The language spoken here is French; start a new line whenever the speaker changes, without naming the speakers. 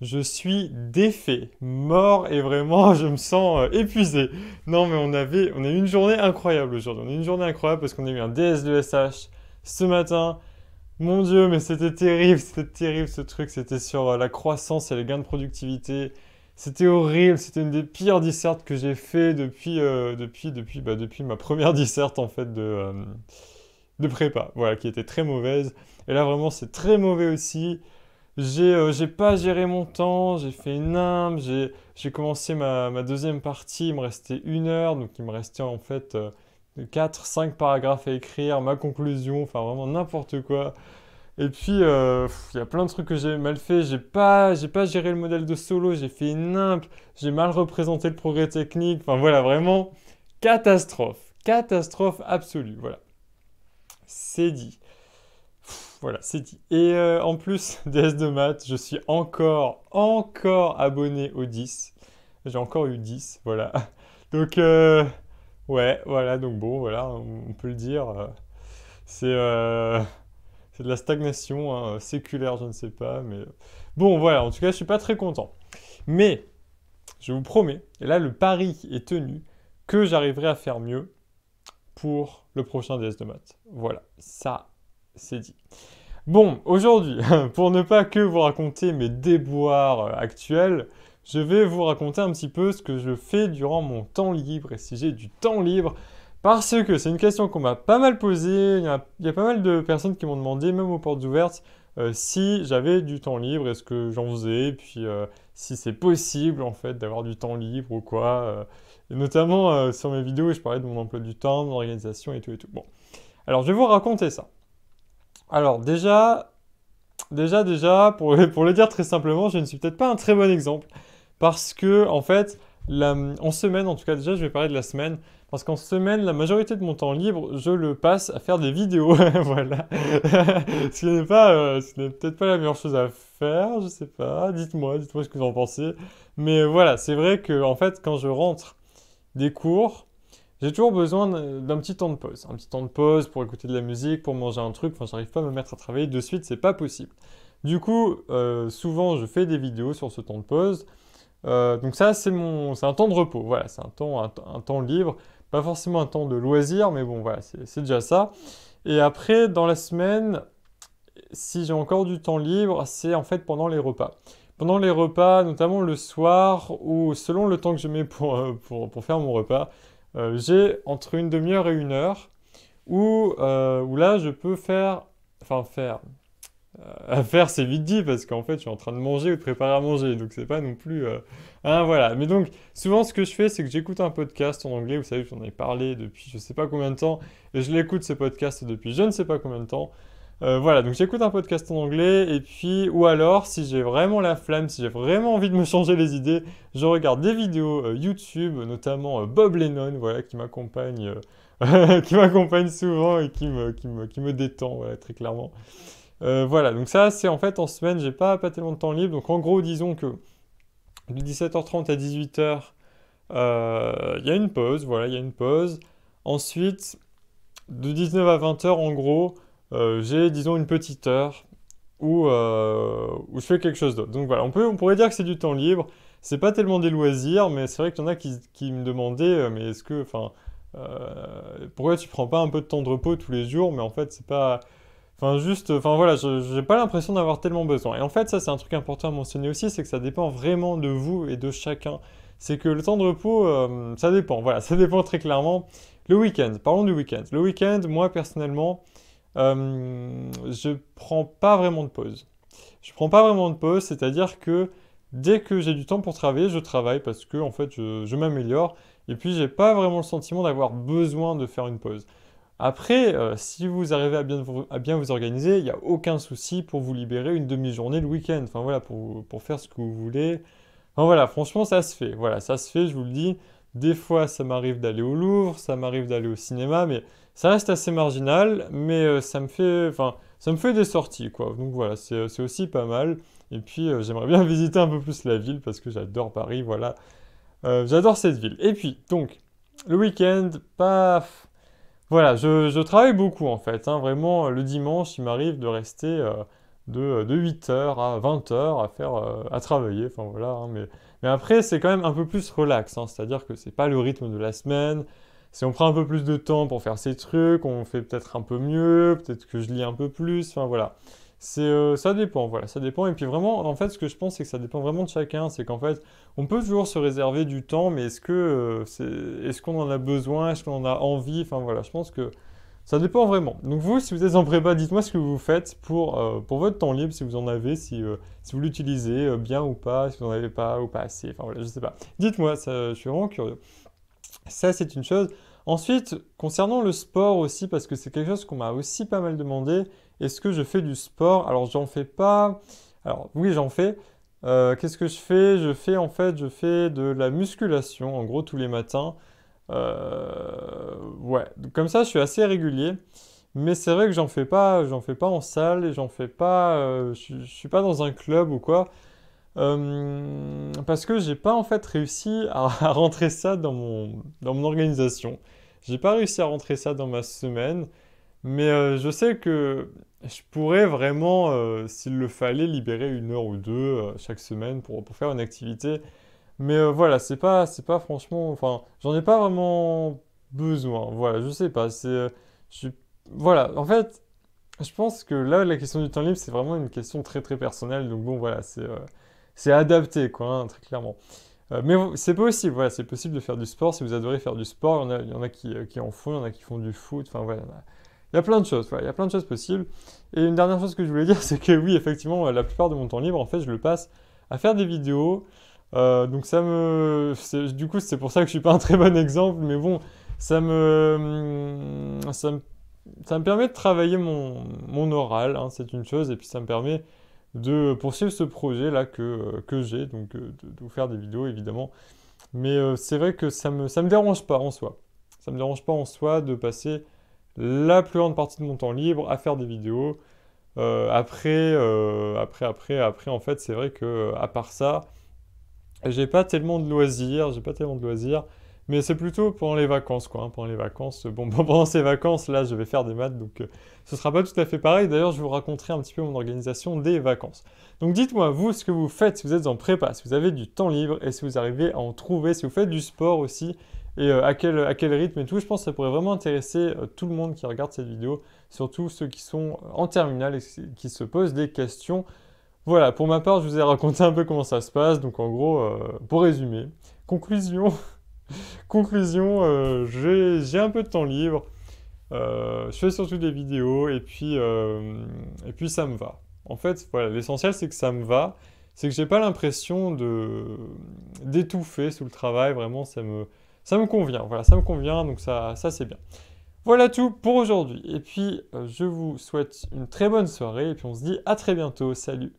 je suis défait, mort et vraiment je me sens épuisé. Non mais on a eu une journée incroyable aujourd'hui. On a eu une journée incroyable parce qu'on a eu un DS2SH ce matin. Mon Dieu, mais c'était terrible ce truc. C'était sur la croissance et les gains de productivité. C'était horrible. C'était une des pires dissertes que j'ai fait depuis ma première disserte en fait de prépa. Voilà, qui était très mauvaise. Et là vraiment, c'est très mauvais aussi. J'ai pas géré mon temps. J'ai fait une nimbe. J'ai commencé ma deuxième partie. Il me restait 1 heure, donc il me restait en fait 4-5 paragraphes à écrire, ma conclusion, enfin vraiment n'importe quoi. Et puis, il y a plein de trucs que j'ai mal fait. J'ai pas géré le modèle de solo, j'ai fait une nimp, j'ai mal représenté le progrès technique. Enfin voilà, vraiment catastrophe. Catastrophe absolue, voilà. C'est dit. Voilà, c'est dit. Et en plus, DS de maths, je suis encore abonné au 10. J'ai encore eu 10, voilà. Donc, ouais, voilà, donc bon, voilà, on peut le dire. C'est c'est de la stagnation, hein, séculaire, je ne sais pas, mais bon, voilà, en tout cas, je suis pas très content. Mais, je vous promets, et là, le pari est tenu, que j'arriverai à faire mieux pour le prochain DS de maths. Voilà, ça, c'est dit. Bon, aujourd'hui, pour ne pas que vous raconter mes déboires actuels, je vais vous raconter un petit peu ce que je fais durant mon temps libre et si j'ai du temps libre. Parce que c'est une question qu'on m'a pas mal posée, il y a pas mal de personnes qui m'ont demandé, même aux portes ouvertes, si j'avais du temps libre, est-ce que j'en faisais, puis si c'est possible en fait d'avoir du temps libre ou quoi. Et notamment sur mes vidéos, je parlais de mon emploi du temps, de mon organisation et tout et tout. Bon, alors je vais vous raconter ça. Alors déjà, pour le dire très simplement, je ne suis peut-être pas un très bon exemple. Parce que, en fait, en semaine, en tout cas, déjà, je vais parler de la semaine. Parce qu'en semaine, la majorité de mon temps libre, je le passe à faire des vidéos. Voilà. Ce n'est peut-être pas la meilleure chose à faire, je sais pas. Dites-moi ce que vous en pensez. Mais voilà, c'est vrai que, en fait, quand je rentre des cours, j'ai toujours besoin d'un petit temps de pause. Un petit temps de pause pour écouter de la musique, pour manger un truc. Enfin, j'arrive pas à me mettre à travailler de suite, c'est pas possible. Du coup, souvent, je fais des vidéos sur ce temps de pause. Donc ça, c'est un temps de repos. Voilà, c'est un temps libre. Pas forcément un temps de loisir, mais bon, voilà, c'est déjà ça. Et après, dans la semaine, si j'ai encore du temps libre, c'est en fait pendant les repas. Pendant les repas, notamment le soir, ou selon le temps que je mets pour faire mon repas, j'ai entre une demi-heure et 1 heure où là je peux faire, enfin faire, à faire c'est vite dit parce qu'en fait je suis en train de manger ou de préparer à manger, donc c'est pas non plus, hein, voilà. Mais donc souvent ce que je fais c'est que j'écoute un podcast en anglais, vous savez j'en ai parlé depuis je sais pas combien de temps, et je l'écoute ce podcast depuis je ne sais pas combien de temps. Voilà, donc j'écoute un podcast en anglais et puis, ou alors, si j'ai vraiment la flemme, si j'ai vraiment envie de me changer les idées, je regarde des vidéos YouTube, notamment Bob Lennon, voilà, qui m'accompagne, qui m'accompagne souvent et qui me détend, voilà, très clairement. Voilà, donc ça, c'est en fait en semaine, j'ai pas tellement de temps libre, donc en gros, disons que de 17h30 à 18h, il y a une pause, voilà, il y a une pause. Ensuite, de 19 à 20h, en gros, j'ai, disons, une petite heure où je fais quelque chose d'autre. Donc voilà, on pourrait dire que c'est du temps libre. C'est pas tellement des loisirs, mais c'est vrai qu'il y en a qui me demandaient, mais est-ce que, enfin, pourquoi tu prends pas un peu de temps de repos tous les jours? Mais en fait, c'est pas, enfin juste, enfin voilà, j'ai pas l'impression d'avoir tellement besoin. Et en fait, ça c'est un truc important à mentionner aussi, c'est que ça dépend vraiment de vous et de chacun. C'est que le temps de repos, ça dépend. Voilà, ça dépend très clairement. Le week-end, parlons du week-end. Le week-end, moi personnellement, je prends pas vraiment de pause. Je prends pas vraiment de pause, c'est-à-dire que dès que j'ai du temps pour travailler, je travaille parce que en fait je m'améliore et puis j'ai pas vraiment le sentiment d'avoir besoin de faire une pause. Après, si vous arrivez à bien vous organiser, il n'y a aucun souci pour vous libérer une demi-journée le week-end. Enfin voilà, pour faire ce que vous voulez. Enfin voilà, franchement, ça se fait. Voilà, ça se fait, je vous le dis. Des fois, ça m'arrive d'aller au Louvre, ça m'arrive d'aller au cinéma, mais ça reste assez marginal. Mais enfin, ça me fait des sorties, quoi. Donc voilà, c'est aussi pas mal. Et puis, j'aimerais bien visiter un peu plus la ville parce que j'adore Paris, voilà. J'adore cette ville. Et puis, donc, le week-end, paf. Voilà, je travaille beaucoup en fait, hein, vraiment le dimanche, il m'arrive de rester de 8 heures à 20 heures à faire, à travailler, enfin voilà, hein, mais après, c'est quand même un peu plus relax, hein, c'est-à-dire que c'est pas le rythme de la semaine, si on prend un peu plus de temps pour faire ces trucs, on fait peut-être un peu mieux, peut-être que je lis un peu plus, enfin voilà. Ça dépend, voilà, ça dépend. Et puis vraiment, en fait, ce que je pense, c'est que ça dépend vraiment de chacun. C'est qu'en fait, on peut toujours se réserver du temps, mais est-ce qu'on en a besoin? Est-ce qu'on en a envie? Enfin voilà, je pense que ça dépend vraiment. Donc vous, si vous êtes en prépa, dites-moi ce que vous faites pour votre temps libre, si vous en avez, si vous l'utilisez bien ou pas, si vous n'en avez pas ou pas assez. Enfin voilà, je sais pas. Dites-moi, ça, je suis vraiment curieux. Ça, c'est une chose. Ensuite, concernant le sport aussi, parce que c'est quelque chose qu'on m'a aussi pas mal demandé, est-ce que je fais du sport? Alors, j'en fais pas. Alors, oui, j'en fais. Qu'est-ce que je fais? En fait, je fais de la musculation, en gros, tous les matins. Ouais, donc comme ça, je suis assez régulier. Mais c'est vrai que j'en fais pas en salle et j'en fais pas, je suis pas dans un club ou quoi. Parce que j'ai pas en fait réussi à rentrer ça dans mon organisation. J'ai pas réussi à rentrer ça dans ma semaine, mais je sais que je pourrais vraiment, s'il le fallait, libérer une heure ou deux chaque semaine pour faire une activité. Mais voilà, c'est pas franchement, enfin, j'en ai pas vraiment besoin. Voilà, je sais pas, je suis- voilà, en fait, je pense que là, la question du temps libre, c'est vraiment une question très très personnelle. Donc bon, voilà, c'est adapté, quoi, hein, très clairement. Mais c'est possible, voilà, c'est possible de faire du sport si vous adorez faire du sport. Il y en a qui en font, il y en a qui font du foot, enfin voilà, il y a plein de choses, voilà, il y a plein de choses possibles. Et une dernière chose que je voulais dire, c'est que oui, effectivement, la plupart de mon temps libre, en fait, je le passe à faire des vidéos. Donc du coup, c'est pour ça que je suis pas un très bon exemple, mais bon, ça me, ça me, ça me permet de travailler mon oral, hein, c'est une chose, et puis ça me permet de poursuivre ce projet-là que j'ai, donc de vous faire des vidéos évidemment. Mais c'est vrai que ça me dérange pas en soi. Ça me dérange pas en soi de passer la plus grande partie de mon temps libre à faire des vidéos. Après, en fait, c'est vrai que à part ça, j'ai pas tellement de loisirs, mais c'est plutôt pendant les vacances, quoi, hein, pendant les vacances. Bon, pendant ces vacances, là, je vais faire des maths, donc ce sera pas tout à fait pareil. D'ailleurs, je vous raconterai un petit peu mon organisation des vacances. Donc dites-moi, vous, ce que vous faites si vous êtes en prépa, si vous avez du temps libre, et si vous arrivez à en trouver, si vous faites du sport aussi, et à quel rythme et tout. Je pense que ça pourrait vraiment intéresser tout le monde qui regarde cette vidéo, surtout ceux qui sont en terminale et qui se posent des questions. Voilà, pour ma part, je vous ai raconté un peu comment ça se passe. Donc en gros, pour résumer, conclusion, j'ai un peu de temps libre. Je fais surtout des vidéos et puis ça me va. En fait, voilà, l'essentiel c'est que ça me va. C'est que j'ai pas l'impression d'étouffer sous le travail. Vraiment, ça me convient. Voilà, ça me convient. Donc ça c'est bien. Voilà tout pour aujourd'hui. Et puis, je vous souhaite une très bonne soirée. Et puis on se dit à très bientôt. Salut!